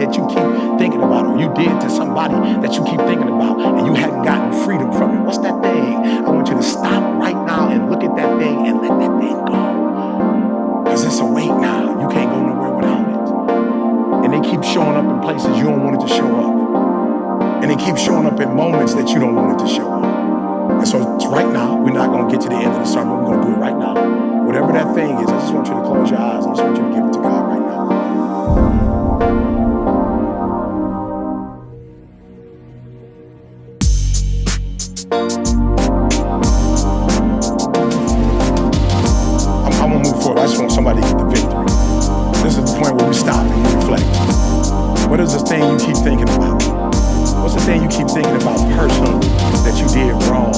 that you keep thinking about, or you did to somebody that you keep thinking about, and you hadn't gotten freedom from it. What's that thing? I want you to stop right now and look at that thing and let that thing go. Because it's a weight now. You can't go nowhere without it. And they keep showing up in places you don't want it to show up. And it keeps showing up in moments that you don't want it to show up. And so right now, we're not going to get to the end of the sermon. We're going to do it right now. Whatever that thing is, I just want you to close your eyes. I just want you to give it to God right now. I'm going to move forward. I just want somebody to get the victory. This is the point where we stop and you reflect. What is the thing you keep thinking about? What's the thing you keep thinking about personally that you did wrong,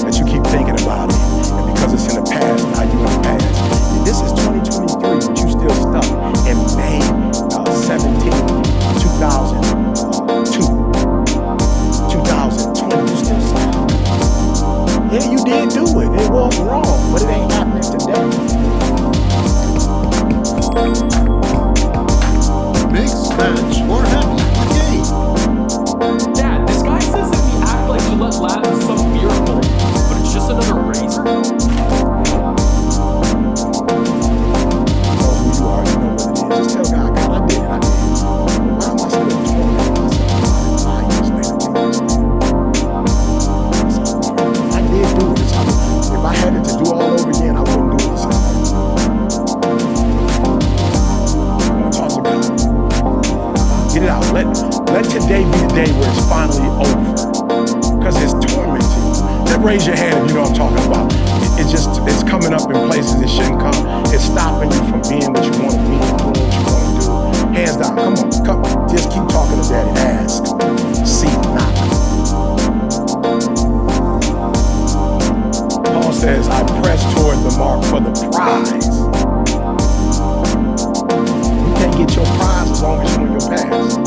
that you keep thinking about it? And because it's in the past, now you're in the past. This is 2023, but you still stuck in May 17, 2002, 2020, you still stuck. Yeah, you did do it. It was wrong, but it ain't happening today. Mix, match, or happy the game. Dad, this guy says that we act like Gillette Labs is some miracle, but it's just another razor? Just tell God, God, I did it. Why am I still tormenting myself 5 years later? I did do it. If I had it to do all over again, I wouldn't do it the same. I'm gonna talk to God. Get it out. Let today be the day where it's finally over. Because it's tormenting. Just raise your hand if you know what I'm talking about. It's coming up in places it shouldn't come. It's stopping you from being what you want to be and doing what you want to do. Hands down, come on. Just keep talking to Daddy. Ask, seek, knock. Paul says, I press toward the mark for the prize. You can't get your prize as long as you're in your past.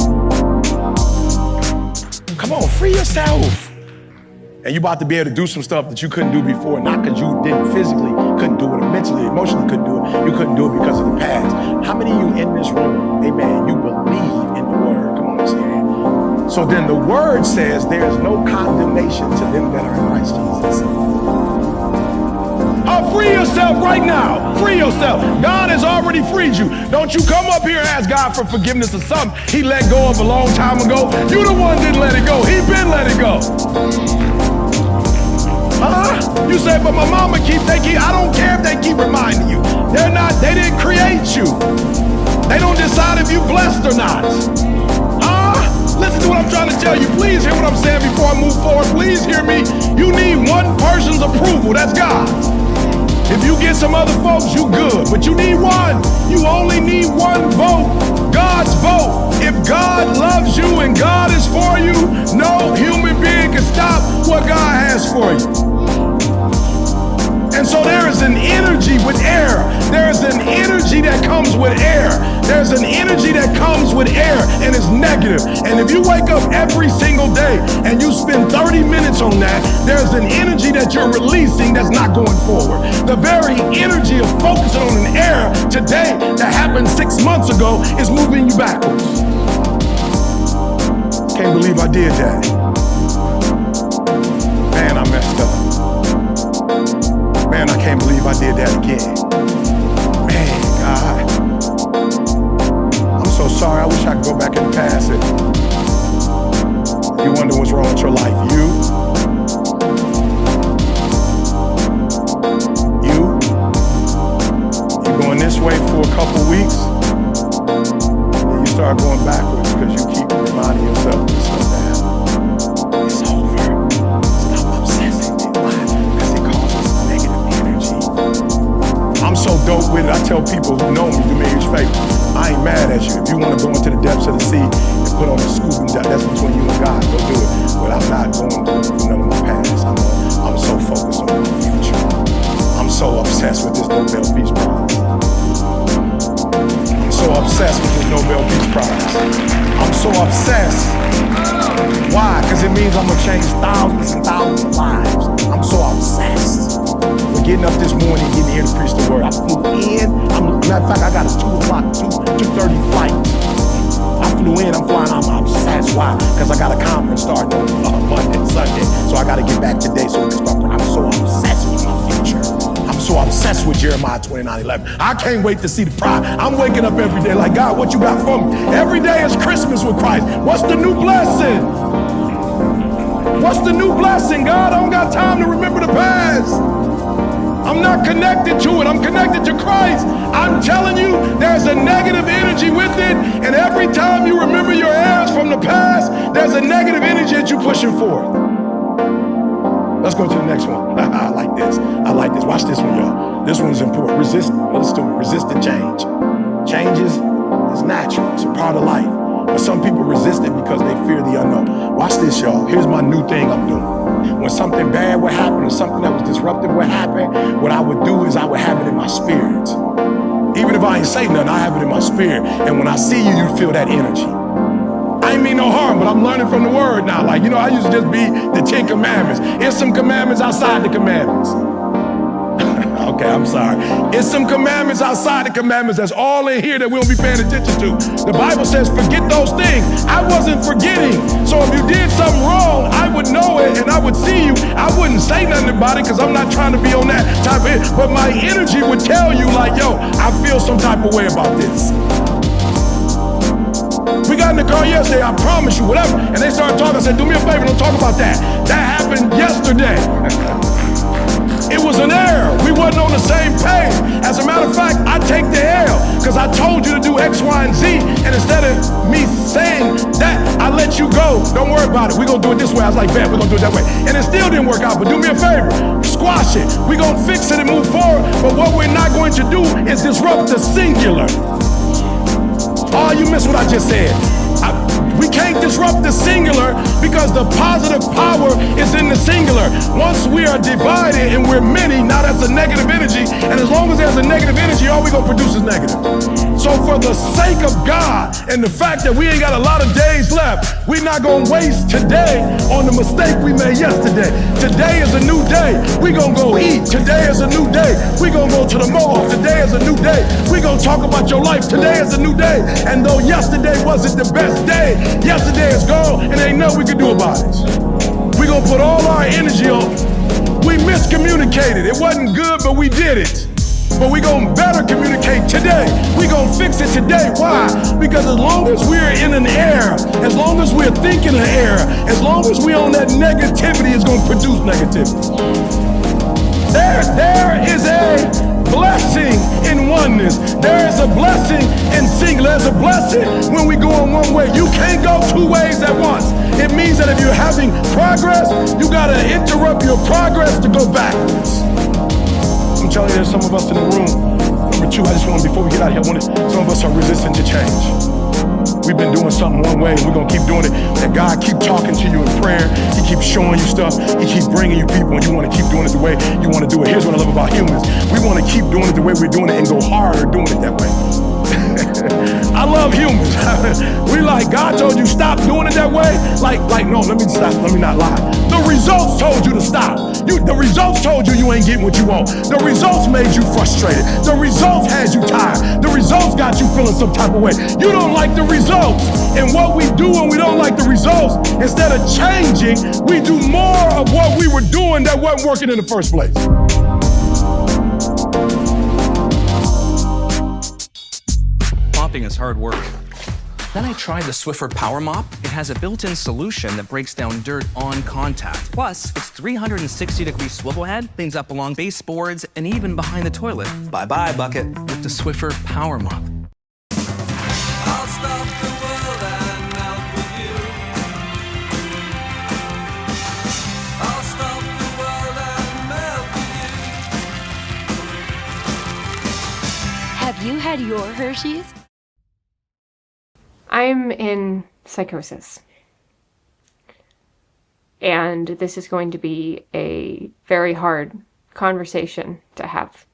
Come on, free yourself. And you're about to be able to do some stuff that you couldn't do before, not because you didn't physically, couldn't do it, or mentally, emotionally couldn't do it. You couldn't do it because of the past. How many of you in this room, amen, you believe in the word? Come on, let's hear it. So then the word says there is no condemnation to them that are in Christ Jesus. Free yourself right now. Free yourself. God has already freed you. Don't you come up here and ask God for forgiveness of something he let go of a long time ago. You the one didn't let it go. He been let it go. You say, but my mama I don't care if they keep reminding you. They didn't create you. They don't decide if you blessed or not. Listen to what I'm trying to tell you. Please hear what I'm saying before I move forward. Please hear me. You need one person's approval. That's God. If you get some other folks, you good. But you need one. You only need one vote. God's vote. If God loves you and God is for you, no human being can stop what God has for you. And so there is an energy with air. There is an energy that comes with air. There's an energy that comes with air, and it's negative. And if you wake up every single day and you spend 30 minutes on that, there's an energy that you're releasing that's not going forward. The very energy of focusing on an air today that happened 6 months ago is moving you backwards. Can't believe I did that. Man, I messed up. Man, I can't believe I did that again. Man, God. I'm so sorry. I wish I could go back in the past and you wonder what's wrong with your life. You're going this way for a couple weeks, and then you start going backwards because you keep reminding yourself of stuff that happened. It's over. Stop obsessing. Why? Because it causes negative energy. I'm so dope with it. I tell people who know me, do me a huge favor. I ain't mad at you. If you want to go into the depths of the sea and put on a scuba dive, that's between you and God. Go do it. But I'm not going to do it for none of my past. I'm so focused on my future. I'm so obsessed with this Nobel Peace Prize. I'm so obsessed with this Nobel Peace Prize. I'm so obsessed. Why? Because it means I'm going to change thousands and thousands of lives. I'm so obsessed with getting up this morning, getting here to preach the word. I flew in. Matter of fact, I got a 2:30 flight. I flew in. I'm flying. I'm obsessed. Why? Because I got a conference starting on Monday, Sunday. So I got to get back today so we can start. I'm so obsessed with my future. I'm so obsessed with Jeremiah 29:11. I can't wait to see the pride. I'm waking up every day like, God, what you got for me? Every day is Christmas with Christ. What's the new blessing? What's the new blessing, God? I don't got time to remember the past. I'm not connected to it. I'm connected to Christ. I'm telling you, there's a negative energy with it. And every time you remember your errors from the past, there's a negative energy that you're pushing for. Let's go to the next one. I like this. I like this. Watch this one, y'all. This one's important. Let's do it. Resistant change. Change is natural. It's a part of life. But some people resist it because they fear the unknown. Watch this, y'all. Here's my new thing I'm doing. When something bad would happen or something that was disruptive would happen, what I would do is I would have it in my spirit. Even if I ain't say nothing, I have it in my spirit. And when I see you, you feel that energy. I ain't mean no harm, but I'm learning from the word now. Like, you know, I used to just be the 10 commandments. It's some commandments outside the commandments. Okay, I'm sorry. It's some commandments outside the commandments that's all in here that we don't be paying attention to. The Bible says forget those things. I wasn't forgetting. So if you did something wrong, I would know it and I would see you. I wouldn't say nothing about it because I'm not trying to be on that type of, but my energy would tell you like, yo, I feel some type of way about this. We got in the car yesterday, I promise you, whatever. And they started talking. I said, do me a favor, don't talk about that. That happened yesterday. It was an error. We wasn't on the same page. As a matter of fact, I take the L because I told you to do X, Y, and Z. And instead of me saying that, I let you go. Don't worry about it. We're going to do it this way. I was like, bet, we're going to do it that way. And it still didn't work out. But do me a favor. Squash it. We're going to fix it and move forward. But what we're not going to do is disrupt the singular. Oh, you missed what I just said. We can't disrupt the singular because the positive power is in the singular. Once we are divided and we're many, now that's a negative energy. And as long as there's a negative energy, all we're going to produce is negative. So for the sake of God and the fact that we ain't got a lot of days left, we're not going to waste today on the mistake we made yesterday. Today is a new day. We're going to go eat. Today is a new day. We're going to go to the mall. Today is a new day. We're going to talk about your life. Today is a new day. And though yesterday wasn't the best day, yesterday is gone and ain't nothing we can do about it. We're going to put all our energy on. We miscommunicated. It wasn't good, but we did it. But we're going to better communicate today. We're going to fix it today. Why? Because as long as we're in an error, as long as we're thinking an error, as long as we're on that negativity, it's going to produce negativity. There is a blessing in oneness. There is a blessing in singular. There's a blessing when we go in one way. You can't go two ways at once. It means that if you're having progress, you got to interrupt your progress to go backwards. I'm telling you, there's some of us in the room. Number two, I just want, before we get out of here, some of us are resistant to change. We've been doing something one way, and we're going to keep doing it. And God keep talking to you in prayer. He keeps showing you stuff. He keeps bringing you people, and you want to keep doing it the way you want to do it. Here's what I love about humans. We want to keep doing it the way we're doing it and go harder doing it that way. I love humans. We like, God told you stop doing it that way. Like, no, let me stop. Let me not lie. The results told you to stop. The results told you you ain't getting what you want. The results made you frustrated. The results had you tired. The results got you feeling some type of way. You don't like the results. And what we do when we don't like the results, instead of changing, we do more of what we were doing that wasn't working in the first place. Mopping is hard work. Then I tried the Swiffer Power Mop. It has a built-in solution that breaks down dirt on contact. Plus, its 360-degree swivel head cleans up along baseboards and even behind the toilet. Bye-bye, bucket, with the Swiffer Power Mop. I'll stop the world and melt with you. I'll stop the world and melt with you. Have you had your Hershey's? I'm in psychosis. And this is going to be a very hard conversation to have.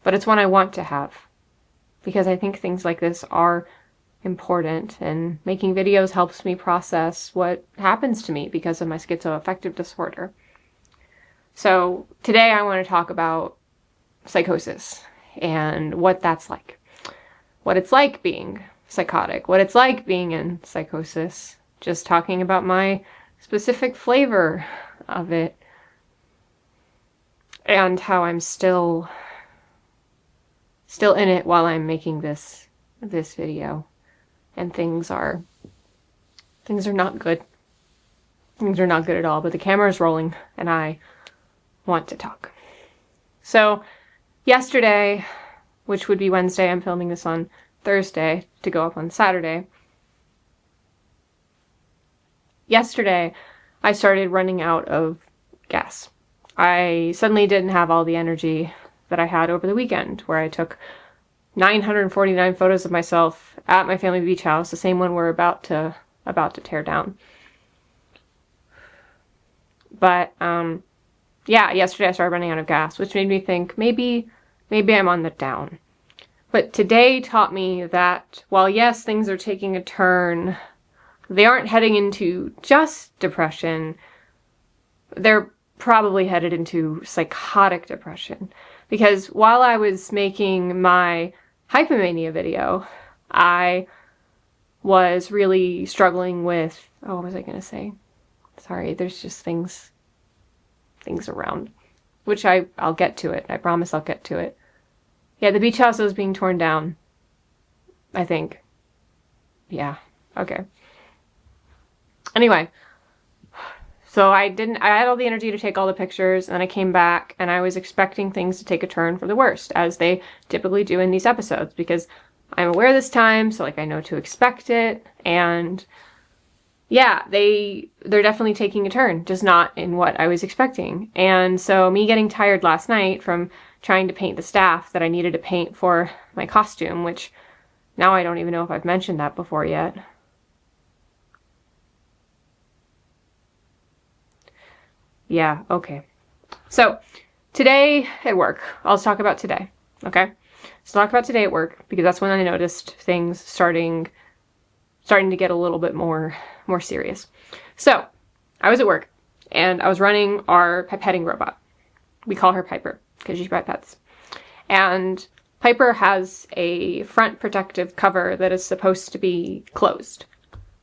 But it's one I want to have. Because I think things like this are important, and making videos helps me process what happens to me because of my schizoaffective disorder. So today I want to talk about psychosis and what that's like. What it's like being psychotic, what it's like being in psychosis, just talking about my specific flavor of it, and how I'm still in it while I'm making this video, and things are not good. Things are not good at all, but the camera is rolling and I want to talk. So yesterday, which would be Wednesday, I'm filming this on Thursday to go up on Saturday. Yesterday, I started running out of gas. I suddenly didn't have all the energy that I had over the weekend, where I took 949 photos of myself at my family beach house, the same one we're about to tear down. But yeah, yesterday I started running out of gas, which made me think maybe I'm on the down. But today taught me that while yes, things are taking a turn, they aren't heading into just depression. They're probably headed into psychotic depression. Because while I was making my hypomania video, I was really struggling with, oh, what was I going to say? Sorry, there's just things around, which I'll get to it. I promise I'll get to it. Yeah, the beach house was being torn down, I think. Yeah, okay. Anyway, so I had all the energy to take all the pictures, and then I came back, and I was expecting things to take a turn for the worst, as they typically do in these episodes, because I'm aware this time, so like I know to expect it, and yeah, they're definitely taking a turn, just not in what I was expecting. And so me getting tired last night from trying to paint the staff that I needed to paint for my costume, which now I don't even know if I've mentioned that before yet. Yeah, okay. So today at work, I'll talk about today, okay? So talk about today at work, because that's when I noticed things starting to get a little bit more serious. So I was at work and I was running our pipetting robot. We call her Piper because she pipettes. And Piper has a front protective cover that is supposed to be closed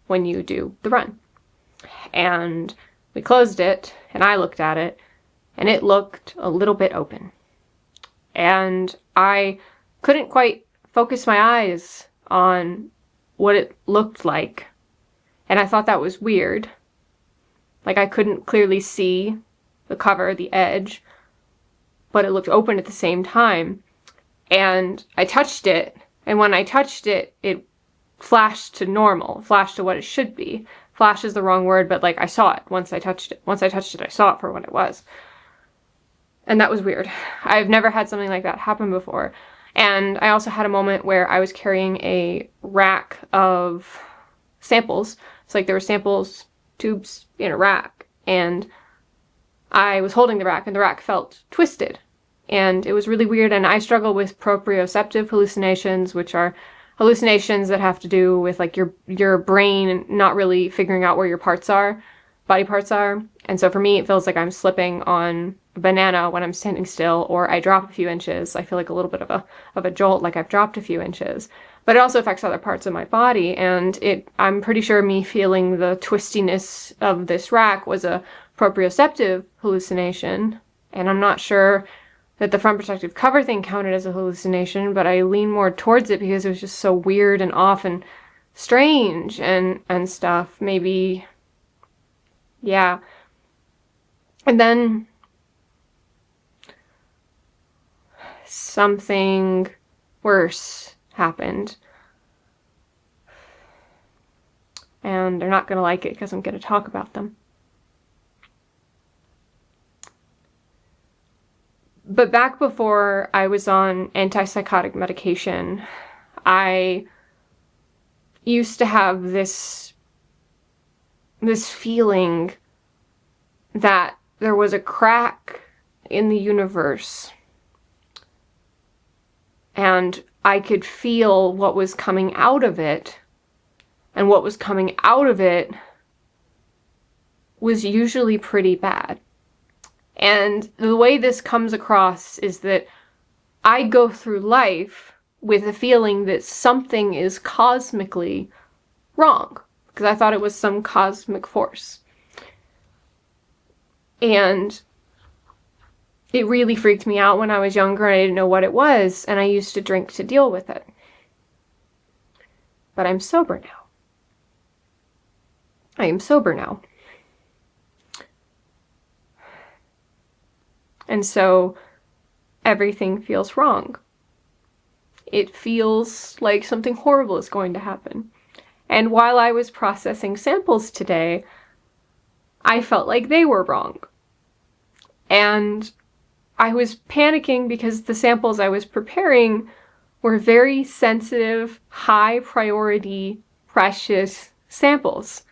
when you do the run. And we closed it and I looked at it and it looked a little bit open. And I couldn't quite focus my eyes on what it looked like. And I thought that was weird. Like I couldn't clearly see the cover, the edge, but it looked open at the same time. And I touched it, and when I touched it, it flashed to normal, flashed to what it should be. Flash is the wrong word, but like I saw it once I touched it. Once I touched it, I saw it for what it was. And that was weird. I've never had something like that happen before. And I also had a moment where I was carrying a rack of samples. So like there were samples, tubes in a rack, and I was holding the rack and the rack felt twisted. And it was really weird, and I struggle with proprioceptive hallucinations, which are hallucinations that have to do with like your brain not really figuring out where your body parts are. And so for me, it feels like I'm slipping on a banana when I'm standing still, or I drop a few inches. I feel like a little bit of a jolt, like I've dropped a few inches. But it also affects other parts of my body, and I'm pretty sure me feeling the twistiness of this rack was a proprioceptive hallucination, and I'm not sure that the front protective cover thing counted as a hallucination, but I lean more towards it because it was just so weird and off and strange and stuff. Maybe, yeah. And then something worse happened. And they're not going to like it because I'm going to talk about them. But back before I was on antipsychotic medication, I used to have this feeling that there was a crack in the universe. And I could feel what was coming out of it. And what was coming out of it was usually pretty bad. And the way this comes across is that I go through life with a feeling that something is cosmically wrong, because I thought it was some cosmic force. And it really freaked me out when I was younger and I didn't know what it was, and I used to drink to deal with it. But I'm sober now. I am sober now. And so everything feels wrong. It feels like something horrible is going to happen. And while I was processing samples today, I felt like they were wrong. And I was panicking because the samples I was preparing were very sensitive, high priority, precious samples.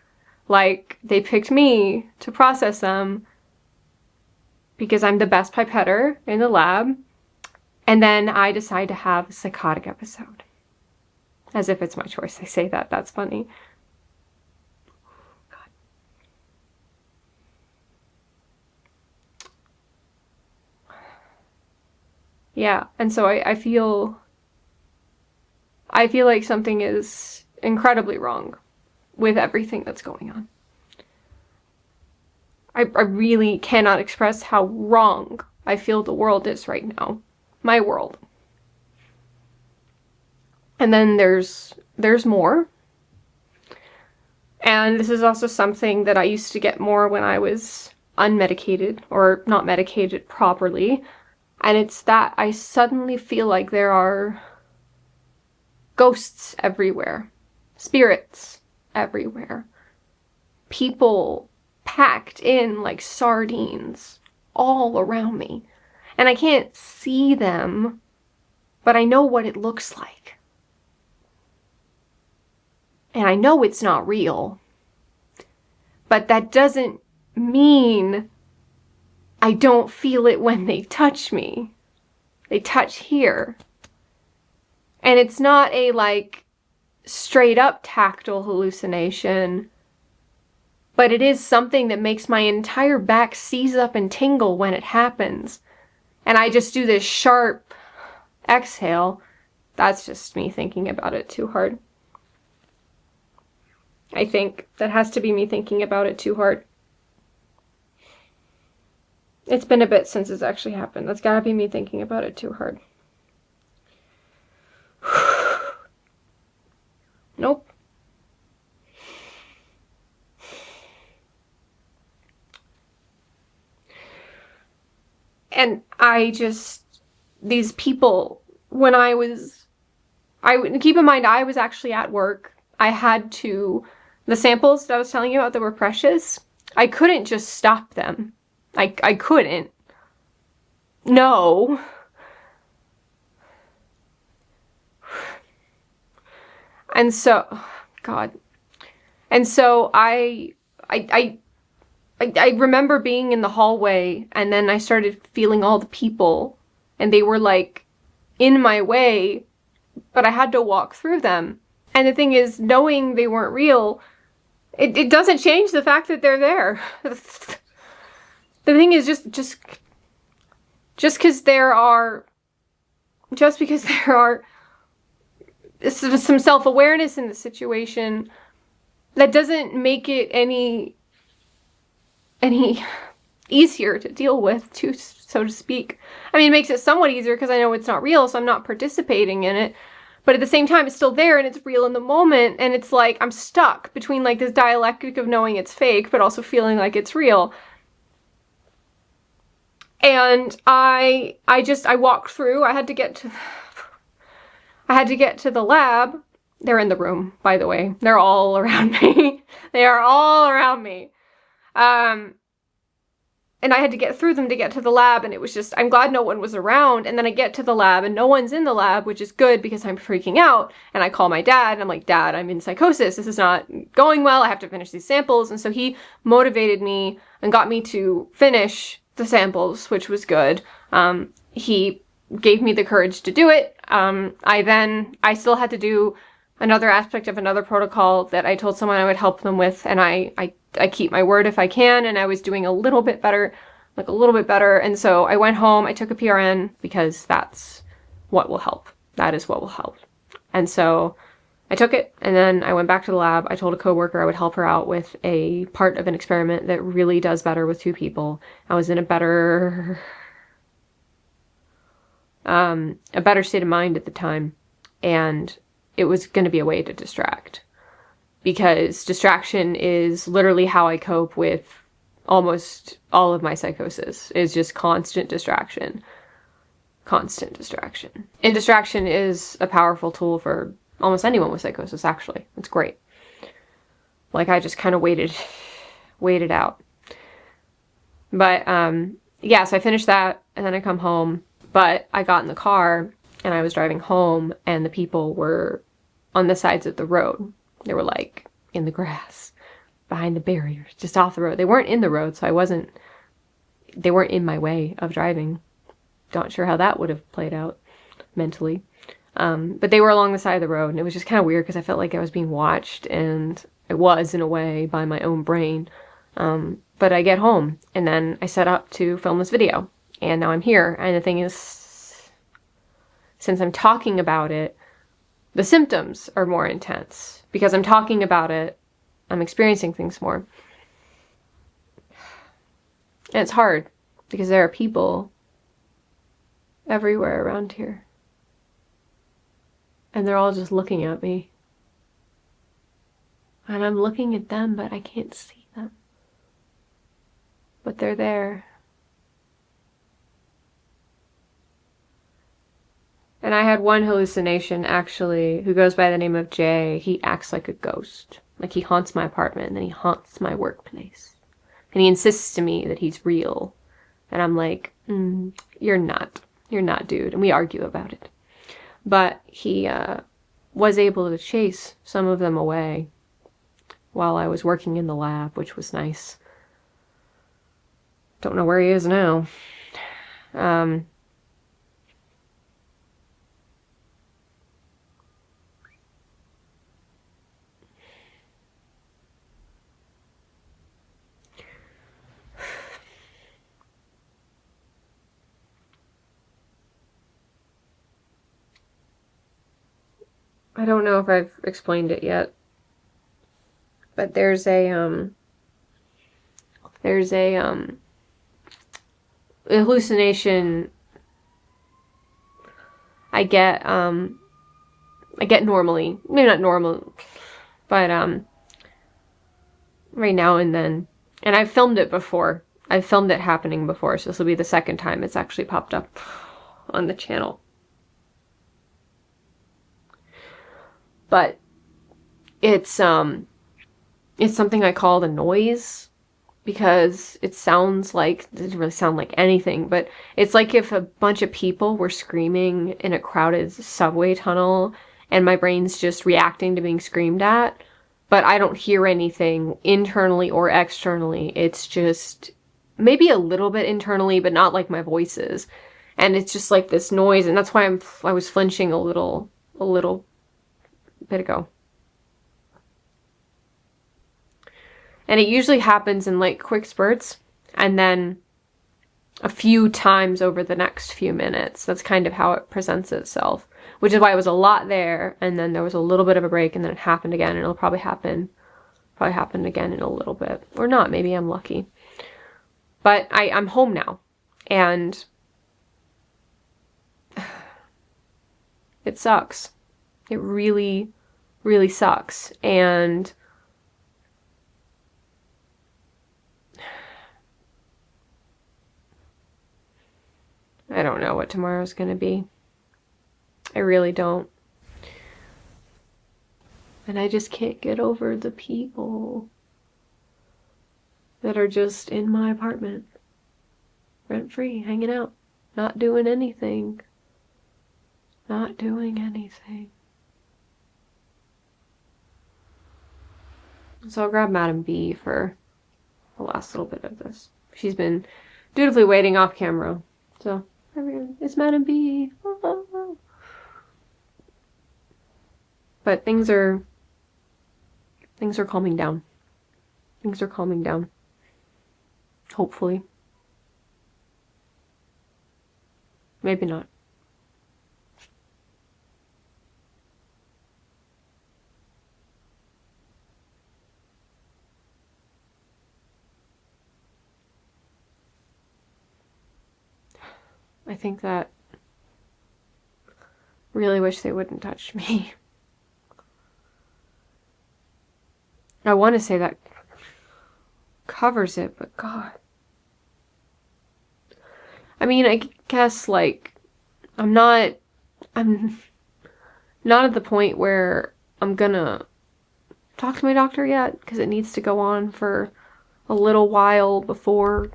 Like, they picked me to process them because I'm the best pipetter in the lab, and then I decide to have a psychotic episode. As if it's my choice. I say that. That's funny. God. Yeah, and so I feel like something is incredibly wrong with everything that's going on. I really cannot express how wrong I feel the world is right now. My world. And then there's more. And this is also something that I used to get more when I was unmedicated or not medicated properly. And it's that I suddenly feel like there are ghosts everywhere, spirits everywhere, people packed in like sardines all around me. And I can't see them, but I know what it looks like. And I know it's not real. But that doesn't mean I don't feel it when they touch me. They touch here. And it's not a like straight up tactile hallucination, but it is something that makes my entire back seize up and tingle when it happens. And I just do this sharp exhale. That's just me thinking about it too hard. I think that has to be me thinking about it too hard. It's been a bit since it's actually happened. That's gotta be me thinking about it too hard. Nope. And these people, when keep in mind, I was actually at work. I had to, the samples that I was telling you about that were precious, I couldn't just stop them. I couldn't. No. And so, God. And so I remember being in the hallway, and then I started feeling all the people, and they were like in my way, but I had to walk through them. And the thing is, knowing they weren't real, it doesn't change the fact that they're there. The thing is, just because there are some self-awareness in the situation, that doesn't make it any easier to deal with, so to speak. I mean, it makes it somewhat easier because I know it's not real, so I'm not participating in it. But at the same time, it's still there and it's real in the moment, and it's like I'm stuck between like this dialectic of knowing it's fake, but also feeling like it's real. And I walked through. I had to get to the lab. They're in the room, by the way. They're all around me. They are all around me. And I had to get through them to get to the lab, and it was just, I'm glad no one was around. And then I get to the lab and no one's in the lab, which is good because I'm freaking out. And I call my dad and I'm like, Dad, I'm in psychosis. This is not going well. I have to finish these samples. And so he motivated me and got me to finish the samples, which was good. He gave me the courage to do it. I still had to do another aspect of another protocol that I told someone I would help them with, and I keep my word if I can, and I was doing a little bit better, and so I went home, I took a PRN, because that's what will help. That is what will help. And so I took it, and then I went back to the lab. I told a coworker I would help her out with a part of an experiment that really does better with 2 people. I was in a better state of mind at the time, and it was going to be a way to distract, because distraction is literally how I cope with almost all of my psychosis, is just constant distraction. Constant distraction. And distraction is a powerful tool for almost anyone with psychosis, actually. It's great. Like, I just kind of waited out. But, yeah, so I finished that, and then I come home. But I got in the car, and I was driving home, and the people were on the sides of the road. They were, like, in the grass, behind the barriers, just off the road. They weren't in the road, so they weren't in my way of driving. Not sure how that would have played out mentally. But they were along the side of the road, and it was just kind of weird because I felt like I was being watched, and I was, in a way, by my own brain. But I get home, and then I set up to film this video, and now I'm here. And the thing is, since I'm talking about it, the symptoms are more intense. Because I'm talking about it, I'm experiencing things more. And it's hard, because there are people everywhere around here. And they're all just looking at me. And I'm looking at them, but I can't see them. But they're there. And I had one hallucination, actually, who goes by the name of Jay. He acts like a ghost. Like, he haunts my apartment, and then he haunts my workplace. And he insists to me that he's real. And I'm like, you're not. You're not, dude. And we argue about it. But he was able to chase some of them away while I was working in the lab, which was nice. Don't know where he is now. I don't know if I've explained it yet, but there's a hallucination I get normally, maybe not normal, but right now and then. And I've filmed it before. I've filmed it happening before, so this will be the second time it's actually popped up on the channel. But it's something I call the noise, because it sounds like, it doesn't really sound like anything, but it's like if a bunch of people were screaming in a crowded subway tunnel, and my brain's just reacting to being screamed at, but I don't hear anything internally or externally. It's just maybe a little bit internally, but not like my voices. And it's just like this noise, and that's why I was flinching a little bit ago. And it usually happens in like quick spurts, and then a few times over the next few minutes. That's kind of how it presents itself, which is why it was a lot there, and then there was a little bit of a break, and then it happened again, and it'll probably happen again in a little bit, or not. Maybe I'm lucky. But I'm home now, and it sucks. It really, really sucks. And I don't know what tomorrow's gonna be. I really don't. And I just can't get over the people that are just in my apartment, rent-free, hanging out, not doing anything. Not doing anything. So I'll grab Madam B for the last little bit of this. She's been dutifully waiting off camera. So, it's Madam B. But things are calming down. Things are calming down. Hopefully. Maybe not. I think that really wish they wouldn't touch me. I want to say that covers it, but God. I mean, I guess, like, I'm not at the point where I'm gonna talk to my doctor yet, because it needs to go on for a little while before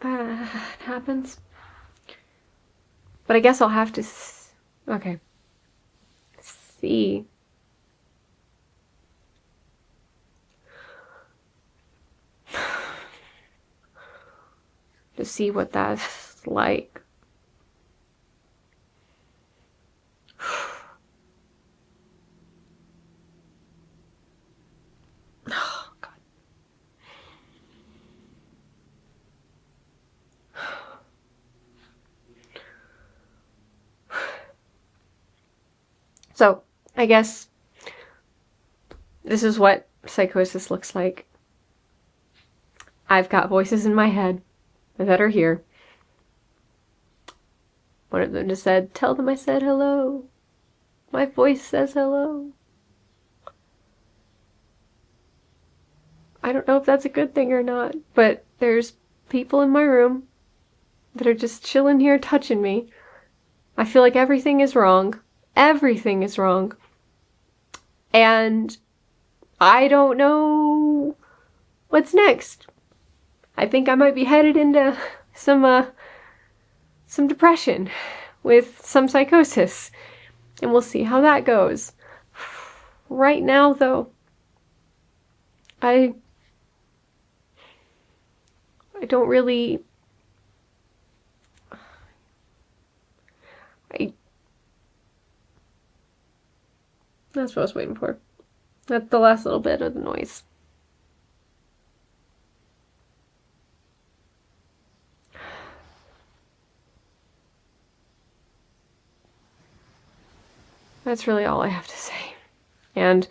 that happens. But I guess I'll have to see. To see what that's like. Oh, God. So, I guess this is what psychosis looks like. I've got voices in my head that are here. One of them just said, "Tell them I said hello. My voice says hello." I don't know if that's a good thing or not, but there's people in my room that are just chilling here touching me. I feel like everything is wrong. Everything is wrong. And I don't know what's next. I think I might be headed into some depression with some psychosis. And we'll see how that goes. Right now, though, I don't really... That's what I was waiting for. That's the last little bit of the noise. That's really all I have to say. And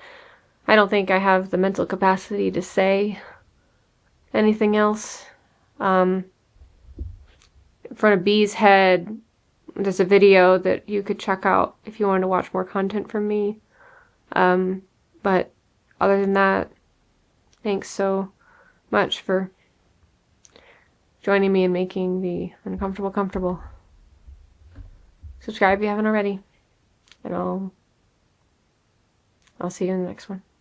I don't think I have the mental capacity to say anything else. In front of B's head, there's a video that you could check out if you wanted to watch more content from me. But other than that, thanks so much for joining me in making the uncomfortable comfortable. Subscribe if you haven't already. And I'll see you in the next one.